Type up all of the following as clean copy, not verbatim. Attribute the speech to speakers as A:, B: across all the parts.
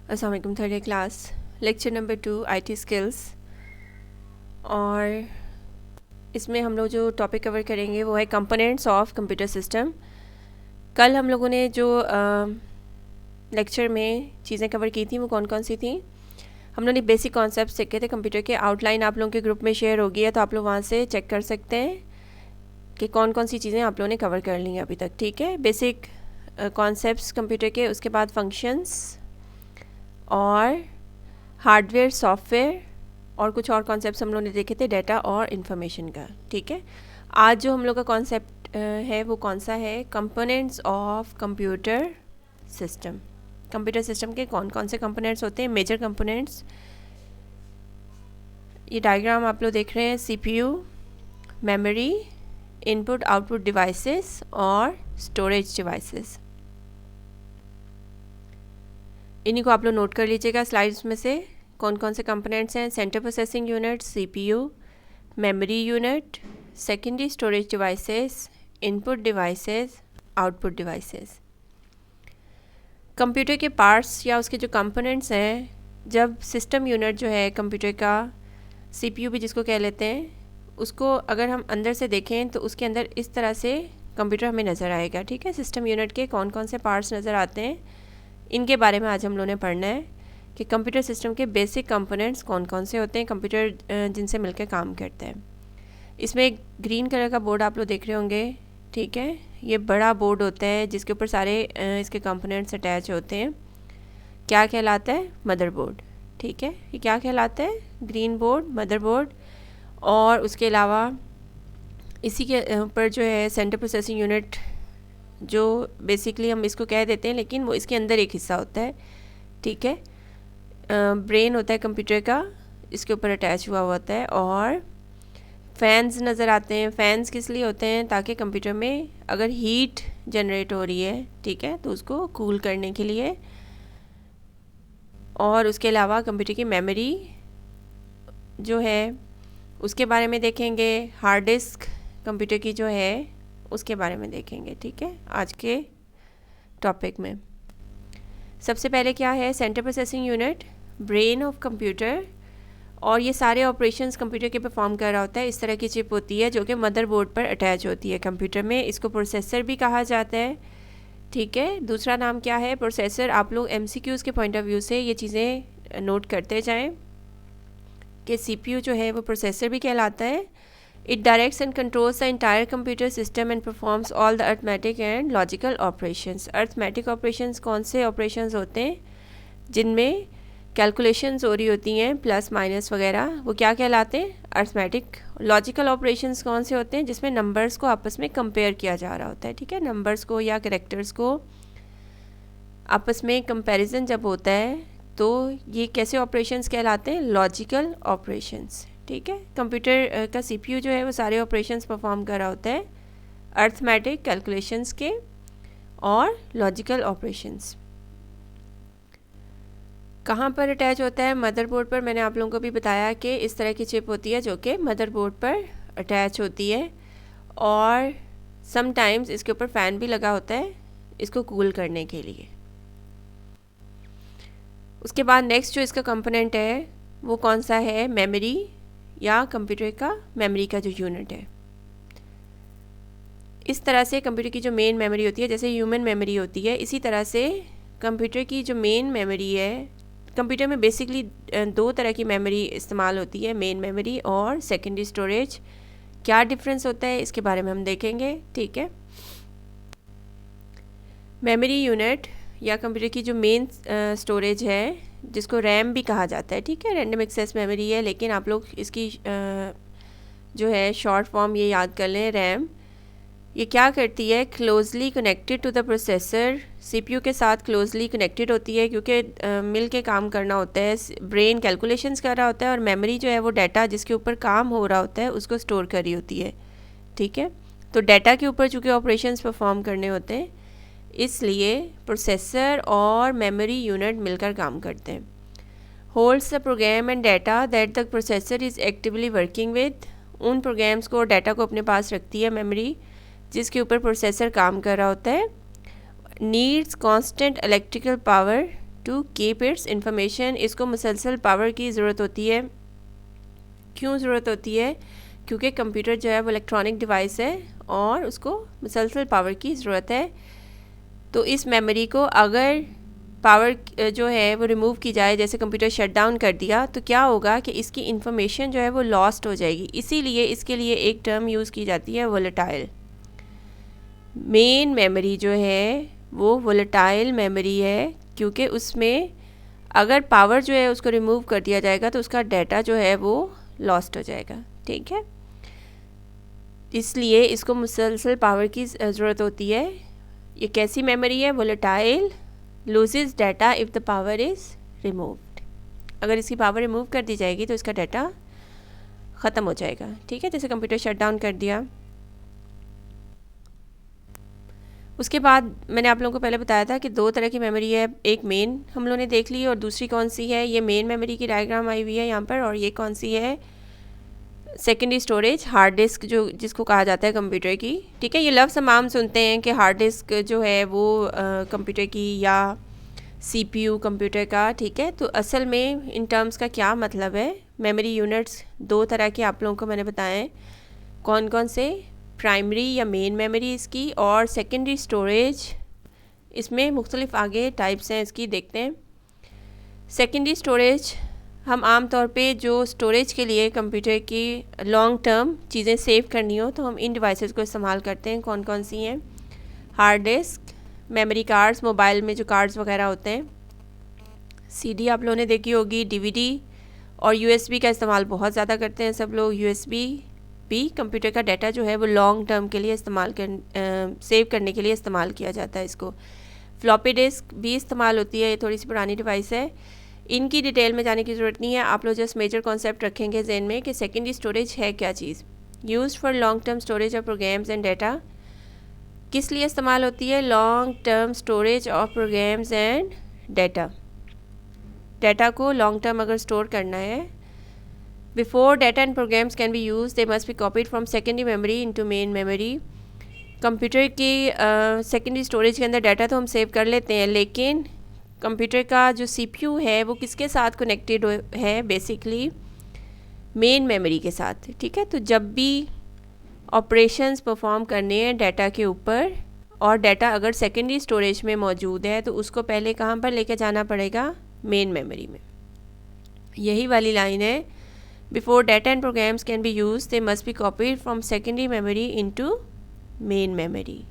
A: अस्सलाम वालेकुम। Third year class lecture number 2 IT skills. और इसमें हम लोग जो टॉपिक कवर करेंगे वो है कंपोनेंट्स ऑफ कंप्यूटर सिस्टम। कल हम लोगों ने जो लेक्चर में चीज़ें कवर की थी वो कौन कौन सी थी। हम लोगों ने बेसिक कॉन्सेप्ट सीखे थे कंप्यूटर के। आउटलाइन आप लोगों के ग्रुप में शेयर होगी है, तो आप लोग वहाँ से चेक कर सकते हैं कि कौन कौन सी चीज़ें आप लोगों ने कवर कर ली हैं अभी तक। ठीक है, बेसिक कॉन्सेप्ट्स कंप्यूटर के, उसके बाद फंक्शंस और हार्डवेयर, सॉफ्टवेयर और कुछ और कॉन्सेप्ट्स हम लोगों ने देखे थे, डाटा और इन्फॉर्मेशन का। ठीक है, आज जो हम लोग का कॉन्सेप्ट है वो कौन सा है? Components of computer system. Computer system के कौन कौन से कंपोनेंट्स होते हैं, मेजर कंपोनेंट्स। ये डायग्राम आप लोग देख रहे हैं, CPU, memory, input output devices और स्टोरेज डिवाइसेस। इन्हीं को आप लोग नोट कर लीजिएगा स्लाइड्स में से कौन कौन से कंपोनेंट्स हैं। Central processing unit, CPU, memory unit, secondary storage devices, input devices, output devices. Computer के पार्ट्स या उसके जो कंपोनेंट्स हैं, जब सिस्टम यूनिट जो है कंप्यूटर का, सीपीयू भी जिसको कह लेते हैं, उसको अगर हम अंदर से देखें तो उसके अंदर इस तरह से कंप्यूटर हमें नज़र आएगा। ठीक है, सिस्टम यूनिट के कौन कौन से पार्ट्स नज़र आते हैं, इनके बारे में आज हम लोगों ने पढ़ना है कि कंप्यूटर सिस्टम के बेसिक कंपोनेंट्स कौन कौन से होते हैं, कंप्यूटर जिनसे मिलकर काम करते हैं। इसमें एक ग्रीन कलर का बोर्ड आप लोग देख रहे होंगे। ठीक है, ये बड़ा बोर्ड होता है जिसके ऊपर सारे इसके कंपोनेंट्स अटैच होते हैं। क्या कहलाता है? मदरबोर्ड। ठीक है, ये क्या कहलाता है? Green board, motherboard. और उसके अलावा इसी के ऊपर जो है सेंट्रल प्रोसेसिंग यूनिट, जो बेसिकली हम इसको कह देते हैं लेकिन वो इसके अंदर एक हिस्सा होता है। ठीक है, ब्रेन होता है कंप्यूटर का, इसके ऊपर अटैच हुआ होता है। और फैंस नज़र आते हैं। फैंस किस लिए होते हैं? ताकि कंप्यूटर में अगर हीट जनरेट हो रही है, ठीक है, तो उसको कूल करने के लिए। और उसके अलावा कंप्यूटर की मेमोरी जो है उसके बारे में देखेंगे। हार्ड डिस्क कंप्यूटर की जो है उसके बारे में देखेंगे। ठीक है, आज के टॉपिक में सबसे पहले क्या है? Central processing unit, brain of computer. और ये सारे ऑपरेशंस कंप्यूटर के परफॉर्म कर रहा होता है। इस तरह की चिप होती है जो कि मदरबोर्ड पर अटैच होती है कंप्यूटर में। इसको प्रोसेसर भी कहा जाता है। ठीक है, दूसरा नाम क्या है? प्रोसेसर। आप लोग एमसीक्यूज़ के पॉइंट ऑफ व्यू से ये चीज़ें नोट करते जाएं कि सीपीयू जो है वो प्रोसेसर भी कहलाता है। It directs and controls the entire computer system and performs all the arithmetic and logical operations. Arithmetic operations कौन से ऑपरेशंस होते हैं? जिनमें कैलकुलेशंस हो रही होती हैं, प्लस माइनस वगैरह, वो क्या कहलाते हैं? अर्थमेटिक। लॉजिकल ऑपरेशंस कौन से होते हैं? जिसमें नंबर्स को आपस में कंपेयर किया जा रहा होता है। ठीक है, नंबर्स को या कैरेक्टर्स को आपस में कंपैरिजन जब होता है तो ये कैसे ऑपरेशंस कहलाते हैं? Logical operations. ठीक है, कंप्यूटर का सीपीयू जो है वो सारे ऑपरेशंस परफॉर्म कर रहा होता है, अर्थमेटिक, कैलकुलेशंस के और लॉजिकल ऑपरेशंस। कहाँ पर अटैच होता है? मदरबोर्ड पर। मैंने आप लोगों को भी बताया कि इस तरह की चिप होती है जो कि मदरबोर्ड पर अटैच होती है। और समटाइम्स इसके ऊपर फ़ैन भी लगा होता है इसको कूल करने के लिए। उसके बाद नेक्स्ट जो इसका कंपोनेंट है वो कौन सा है? मेमोरी, या कंप्यूटर का मेमोरी का जो यूनिट है। इस तरह से कंप्यूटर की जो मेन मेमोरी होती है, जैसे ह्यूमन मेमोरी होती है, इसी तरह से कंप्यूटर की जो मेन मेमोरी है, कंप्यूटर में बेसिकली दो तरह की मेमोरी इस्तेमाल होती है, मेन मेमोरी और सेकेंडरी स्टोरेज। क्या डिफरेंस होता है इसके बारे में हम देखेंगे। ठीक है, मेमोरी यूनिट या कंप्यूटर की जो मेन स्टोरेज है, जिसको रैम भी कहा जाता है। ठीक है, रैंडम एक्सेस मेमोरी है, लेकिन आप लोग इसकी जो है शॉर्ट फॉर्म ये याद कर लें, रैम। ये क्या करती है? Closely connected to the processor, CPU के साथ क्लोजली कनेक्टेड होती है क्योंकि मिल के काम करना होता है। ब्रेन कैलकुलेशंस कर रहा होता है और मेमोरी जो है वो डाटा जिसके ऊपर काम हो रहा होता है उसको स्टोर कर रही होती है। ठीक है, तो डाटा के ऊपर चूँकि ऑपरेशंस परफॉर्म करने होते हैं, इसलिए प्रोसेसर और मेमोरी यूनिट मिलकर काम करते हैं। Holds the program and data that the processor is actively working with. उन प्रोग्राम्स को और डाटा को अपने पास रखती है मेमोरी जिसके ऊपर प्रोसेसर काम कर रहा होता है। Needs constant electrical power to keep its information. इसको मुसलसल पावर की ज़रूरत होती है। क्यों ज़रूरत होती है? क्योंकि कंप्यूटर जो है वो इलेक्ट्रॉनिक डिवाइस है और उसको मुसलसल पावर की ज़रूरत है। तो इस मेमोरी को अगर पावर जो है वो रिमूव की जाए, जैसे कंप्यूटर शट डाउन कर दिया, तो क्या होगा कि इसकी इंफॉर्मेशन जो है वो लॉस्ट हो जाएगी। इसीलिए इसके लिए एक टर्म यूज़ की जाती है वोलेटाइल। मेन मेमोरी जो है वो वोलेटाइल मेमोरी है, क्योंकि उसमें अगर पावर जो है उसको रिमूव कर दिया जाएगा तो उसका डाटा जो है वो लॉस्ट हो जाएगा। ठीक है, इसलिए इसको मुसलसल पावर की ज़रूरत होती है। ये कैसी मेमोरी है? Volatile, loses data if the power is removed. अगर इसकी पावर रिमूव कर दी जाएगी तो इसका डाटा ख़त्म हो जाएगा। ठीक है, जैसे कंप्यूटर शट डाउन कर दिया। उसके बाद मैंने आप लोगों को पहले बताया था कि दो तरह की मेमोरी है। एक मेन हम लोगों ने देख ली और दूसरी कौन सी है? ये मेन मेमोरी की डायग्राम आई हुई है यहाँ पर। और ये कौन सी है? सेकेंडरी स्टोरेज, हार्ड डिस्क जो जिसको कहा जाता है कंप्यूटर की। ठीक है, ये लफ्ज़ हम आम सुनते हैं कि हार्ड डिस्क जो है वो कंप्यूटर की या सीपीयू कंप्यूटर का। ठीक है, तो असल में इन टर्म्स का क्या मतलब है? मेमोरी यूनिट्स दो तरह के आप लोगों को मैंने बताएं। कौन कौन से? प्राइमरी या मेन मेमोरी इसकी, और सेकेंडरी स्टोरेज। इसमें मुख्तलिफ आगे टाइप्स हैं इसकी, देखते हैं। सेकेंडरी स्टोरेज हम आम तौर पे जो स्टोरेज के लिए कंप्यूटर की लॉन्ग टर्म चीज़ें सेव करनी हो तो हम इन डिवाइसेस को इस्तेमाल करते हैं। कौन कौन सी हैं? Hard disk, memory cards, mobile में जो कार्ड्स वगैरह होते हैं, सीडी आप लोगों ने देखी होगी, डीवीडी, और यूएसबी का इस्तेमाल बहुत ज़्यादा करते हैं सब लोग। यूएसबी भी कंप्यूटर का डाटा जो है वो लॉन्ग टर्म के लिए सेव करने के लिए इस्तेमाल किया जाता है इसको। फ्लॉपी डिस्क भी इस्तेमाल होती है, ये थोड़ी सी पुरानी डिवाइस है, इनकी डिटेल में जाने की ज़रूरत नहीं है। आप लोग जस्ट मेजर कॉन्सेप्ट रखेंगे जहन में कि सेकेंडरी स्टोरेज है क्या चीज़। Used for long term storage of programs and data. किस लिए इस्तेमाल होती है? Long term storage of programs and data. Data को लॉन्ग टर्म अगर स्टोर करना है, before data and programs can be use they must be copied from secondary memory into main memory. Computer की सेकेंडरी स्टोरेज के अंदर data तो हम save कर लेते हैं, लेकिन कंप्यूटर का जो सीपीयू है वो किसके साथ कनेक्टेड है? बेसिकली मेन मेमोरी के साथ। ठीक है, तो जब भी ऑपरेशंस परफॉर्म करने हैं डाटा के ऊपर, और डाटा अगर सेकेंडरी स्टोरेज में मौजूद है तो उसको पहले कहाँ पर लेके जाना पड़ेगा? मेन मेमोरी में। यही वाली लाइन है, before data and programs can be use they must be copied from secondary memory into main memory.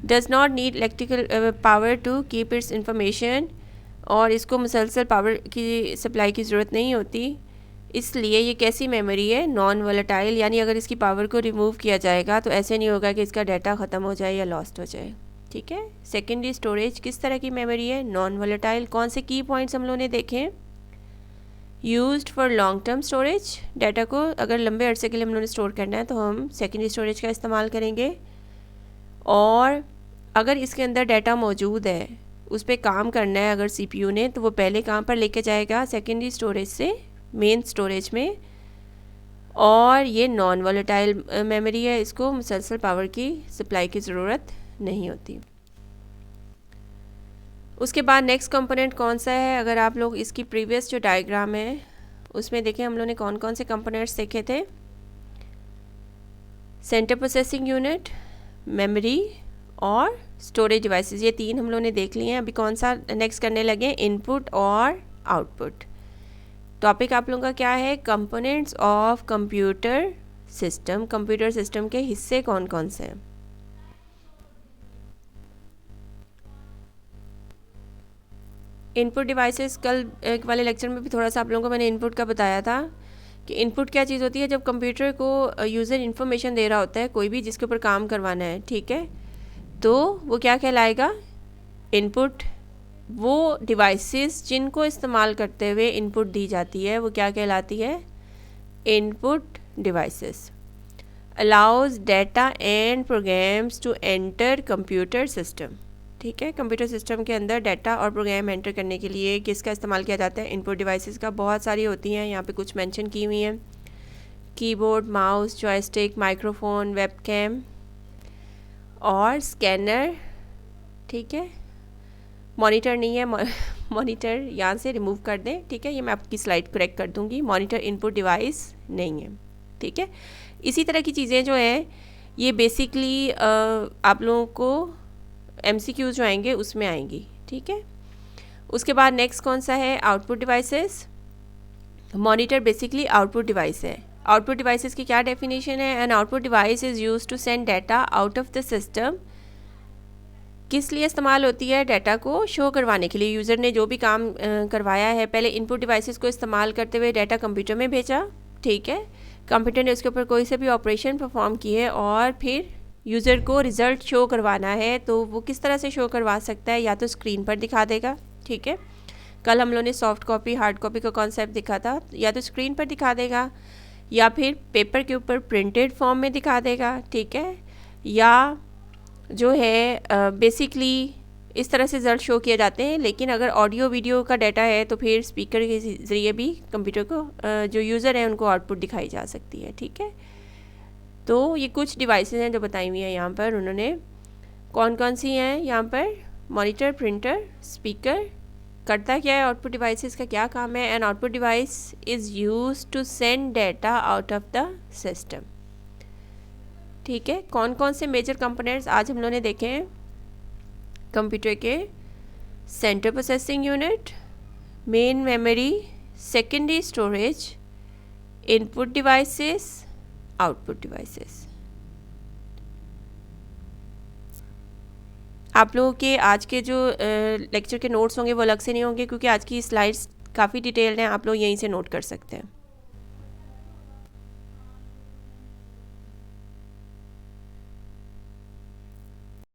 A: Does not need electrical power to keep its information, और इसको मुसलसल पावर की सप्लाई की ज़रूरत नहीं होती। इसलिए ये कैसी मेमोरी है? नॉन वोलेटाइल, यानी अगर इसकी पावर को रिमूव किया जाएगा तो ऐसे नहीं होगा कि इसका डाटा ख़त्म हो जाए या लॉस्ट हो जाए। ठीक है, सेकेंडरी स्टोरेज किस तरह की मेमोरी है? Non volatile. कौन से की पॉइंट्स हम लोगों ने देखे? Used for long term storage, data को अगर लंबे अरसे के लिए हम लोगों ने स्टोर करना है तो हम सेकेंडरी स्टोरेज का इस्तेमाल करेंगे। और अगर इसके अंदर डाटा मौजूद है, उस पर काम करना है अगर सीपीयू ने, तो वो पहले कहाँ पर लेके जाएगा? सेकेंडरी स्टोरेज से मेन स्टोरेज में। और ये नॉन वोलेटाइल मेमोरी है, इसको मुसलसल पावर की सप्लाई की ज़रूरत नहीं होती। उसके बाद नेक्स्ट कंपोनेंट कौन सा है? अगर आप लोग इसकी प्रीवियस जो डायग्राम है उसमें देखें, हम लोगों ने कौन कौन से कंपोनेंट्स देखे थे? सेंटर प्रोसेसिंग यूनिट, मेमोरी और स्टोरेज डिवाइसेस, ये तीन हम लोगों ने देख लिए हैं। अभी कौन सा नेक्स्ट करने लगे? इनपुट और आउटपुट। टॉपिक आप लोगों का क्या है? Components of computer system. Computer system के हिस्से कौन कौन से हैं? इनपुट डिवाइसेस, कल एक वाले लेक्चर में भी थोड़ा सा आप लोगों को मैंने इनपुट का बताया था कि इनपुट क्या चीज़ होती है। जब कंप्यूटर को यूज़र इन्फॉर्मेशन दे रहा होता है कोई भी जिसके ऊपर काम करवाना है, ठीक है, तो वो क्या कहलाएगा? इनपुट। वो डिवाइसेस जिनको इस्तेमाल करते हुए इनपुट दी जाती है वो क्या कहलाती है? Input devices. Allows data and programs to enter computer system. ठीक है, कंप्यूटर सिस्टम के अंदर डाटा और प्रोग्राम एंटर करने के लिए किसका इस्तेमाल किया जाता है? इनपुट डिवाइसेस का। बहुत सारी होती हैं, यहाँ पे कुछ मेंशन की हुई हैं। Keyboard, mouse, joystick, microphone, webcam और स्कैनर। ठीक है, मॉनिटर नहीं है, मॉनिटर यहाँ से रिमूव कर दें, ठीक है। ये मैं आपकी स्लाइड करेक्ट कर दूँगी, मॉनिटर इनपुट डिवाइस नहीं है, ठीक है। इसी तरह की चीज़ें जो हैं ये बेसिकली आप लोगों को MCQ जो आएंगे उसमें आएंगी, ठीक है। उसके बाद नेक्स्ट कौन सा है, output devices. Monitor basically output device है। आउटपुट डिवाइसेस की क्या डेफिनेशन है, an output device is use to send data out of the system. किस लिए इस्तेमाल होती है, डाटा को शो करवाने के लिए। यूज़र ने जो भी काम करवाया है, पहले इनपुट डिवाइसेस को इस्तेमाल करते हुए डाटा कंप्यूटर में भेजा, ठीक है। कंप्यूटर ने उसके ऊपर कोई से भी ऑपरेशन परफॉर्म किए और फिर यूज़र को रिज़ल्ट शो करवाना है, तो वो किस तरह से शो करवा सकता है, या तो स्क्रीन पर दिखा देगा, ठीक है। कल हम लोगों ने सॉफ्ट कॉपी हार्ड कॉपी का कॉन्सेप्ट दिखा था, या तो स्क्रीन पर दिखा देगा या फिर पेपर के ऊपर प्रिंटेड फॉर्म में दिखा देगा, ठीक है। या जो है बेसिकली इस तरह से रिजल्ट शो किए जाते हैं। लेकिन अगर ऑडियो वीडियो का डाटा है तो फिर स्पीकर के ज़रिए भी कंप्यूटर को जो यूज़र है उनको आउटपुट दिखाई जा सकती है, ठीक है। तो ये कुछ डिवाइसेस हैं जो बताई हुई हैं यहाँ पर उन्होंने, कौन कौन सी हैं यहाँ पर, मॉनिटर, प्रिंटर, स्पीकर। करता क्या है आउटपुट डिवाइसेस का, क्या काम है, an output device is use to send data out of the system, ठीक है। कौन कौन से मेजर कंपोनेंट्स आज हम लोगों ने देखे हैं कंप्यूटर के, central processing unit, main memory, secondary storage, input devices, output devices. आप लोगों के आज के जो लेक्चर के नोट्स होंगे वो अलग से नहीं होंगे, क्योंकि आज की स्लाइड्स काफ़ी डिटेल्ड हैं, आप लोग यहीं से नोट कर सकते हैं।